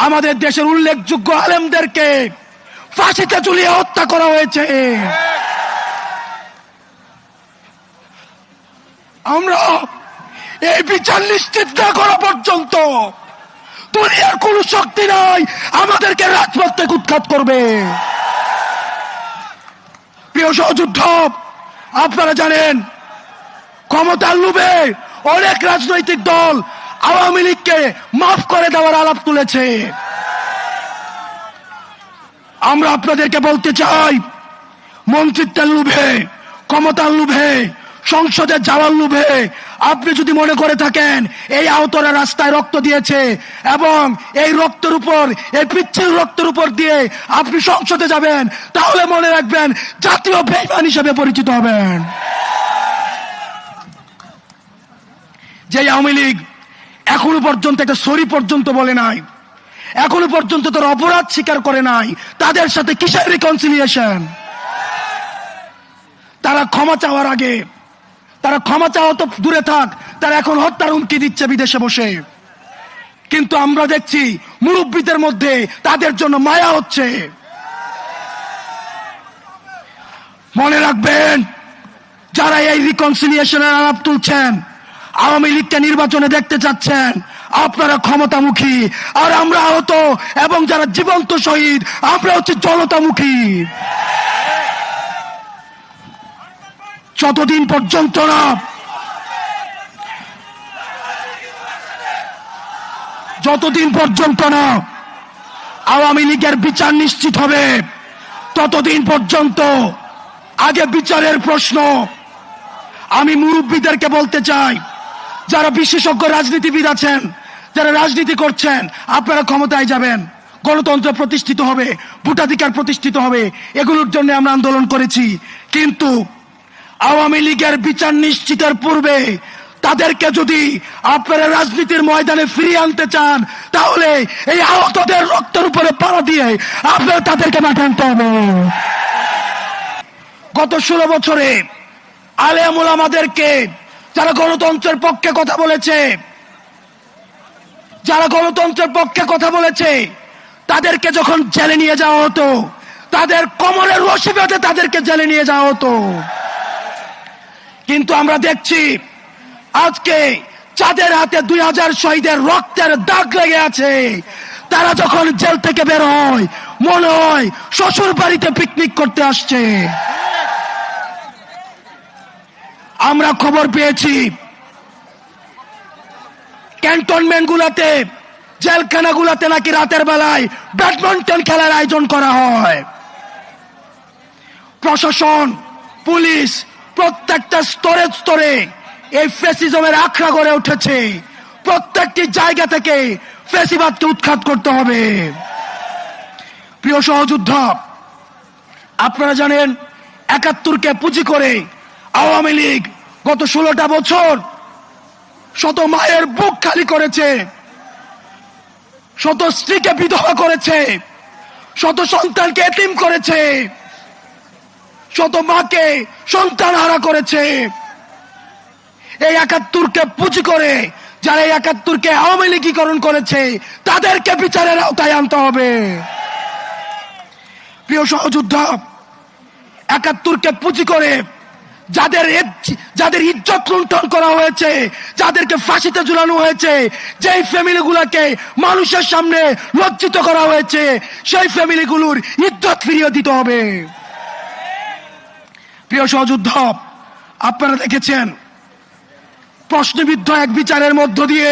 আমাদের দেশের উল্লেখযোগ্য আলেমদেরকে ফাঁসিতে ঝুলিয়ে হত্যা করা হয়েছে। আমরা এই বিচার নিশ্চিত না করা পর্যন্ত দুনিয়ার কোন শক্তি নাই আমাদেরকে রাজপথ থেকে উৎখাত করবে। প্রিয় সহযোদ্ধ, আপনারা জানেন ক্ষমতার লোভে অনেক রাজনৈতিক দল আওয়ামী লীগকে মাফ করে দেওয়ার আলাপ তুলেছে। আমরা আপনাদেরকে বলতে চাই, মন্ত্রিত্বের লোভে, ক্ষমতার লোভে, সংসদে যাওয়ার লোভে আপনি যদি মনে করে থাকেন এই আহতরা রাস্তায় রক্ত দিয়েছে এবং এই রক্তের উপর, এই পিচ্ছিল রক্তের উপর দিয়ে আপনি সংসদে যাবেন, তাহলে মনে রাখবেন জাতীয় বেঈমান হিসেবে পরিচিত হবেন। যে আওয়ামী লীগ এখনো পর্যন্ত একটা সরি পর্যন্ত বলে নাই, এখনো পর্যন্ত তার অপরাধ স্বীকার করে নাই, তাদের সাথে কিসের রিকনসিলিয়েশন? তারা ক্ষমা চাওয়ার আগে, তারা ক্ষমা চাওয়া তো দূরে থাক, তারা এখন হত্যার হুমকি দিচ্ছে বিদেশে বসে। কিন্তু আমরা দেখছি মুরব্বীদের মধ্যে তাদের জন্য মায়া হচ্ছে। মনে রাখবেন, যারা এই রিকনসিলিয়েশনের আলাপ তুলছেন, আওয়ামী লীগকে নির্বাচনে দেখতে চাচ্ছেন, আপনারা ক্ষমতামুখী, আর আমরা আহত এবং যারা জীবন্ত শহীদ আমরা হচ্ছে জনতামুখী। যতদিন পর্যন্ত না আওয়ামী লীগের বিচার নিশ্চিত হবে, ততদিন পর্যন্ত আগে বিচারের প্রশ্ন। আমি মুরব্বীদেরকে বলতে চাই, যারা বিশেষজ্ঞ রাজনীতিবিদ আছেন, যারা রাজনীতি করছেন, আপনারা ক্ষমতায় যাবেন, গণতন্ত্র প্রতিষ্ঠিত হবে, ভোটাধিকার প্রতিষ্ঠিত হবে, এগুলোর জন্য আমরা আন্দোলন করেছি। কিন্তু আওয়ামী লীগের বিচার নিশ্চিতের পূর্বে তাদেরকে যদি আপনারা রাজনীতির ময়দানে ফিরিয়ে আনতে চান, তাহলে এই আহতদের রক্তের উপরে পাড়া দিয়ে আপনারা তাদেরকে মাঠে আনতে হবে। গত 16 বছরে আলেম ওলামাদেরকে, যারা গণতন্ত্রের পক্ষে কথা বলেছে, যারা গণতন্ত্রের পক্ষে কথা বলেছে, তাদেরকে যখন জেলে নিয়ে যাওয়া হতো, তাদের কোমরের রশি বেঁধে তাদেরকে জেলে নিয়ে যাওয়া হতো। কিন্তু আমরা দেখছি আজকে যাদের হাতে 2000 শহীদের রক্তের দাগ লেগে আছে, তারা যখন জেল থেকে বের হয় মনে হয় শ্বশুর বাড়িতে পিকনিক করতে আসছে। আমরা খবর পেয়েছি ক্যান্টনমেন্ট গুলাতে, জেলখানা গুলাতে নাকি রাতের বেলায় ব্যাডমিন্টন খেলার আয়োজন করা হয়। প্রশাসন, পুলিশ প্রত্যেকটা স্তরে স্তরে এই ফ্যাসিজমের আখড়া গড়ে উঠেছে। প্রত্যেকটি জায়গা থেকে ফ্যাসিবাদকে উৎখাত করতে হবে। প্রিয় সহযোদ্ধা, আপনারা জানেন 71কে পুঁজি করে আওয়ামী লীগ গত 16টা বছর শত মায়ের বুক খালি করেছে, শত স্ত্রীকে বিধবা করেছে, শত সন্তানকে এতিম করেছে, শত মাকে সন্তান হারা করেছে। এই 71কে পুঁজি করে যারা এই 71কে আওয়ামী লীগীকরণ করেছে, তাদেরকে বিচারের আওতায় আনতে হবে। প্রিয় সহযোদ্ধা, 71কে পুঁজি করে যাদের ইজ্জত লুণ্ঠন করা হয়েছে, যাদেরকে ফাঁসিতে ঝুলানো হয়েছে, যেই ফ্যামিলিগুলোকে মানুষের সামনে লজ্জিত করা হয়েছে, সেই ফ্যামিলিগুলোর ইজ্জত ফিরিয়ে দিতে হবে। প্রিয় সহযোদ্ধা, আপনারা দেখেছেন প্রশ্নবিদ্ধ এক বিচারের মধ্য দিয়ে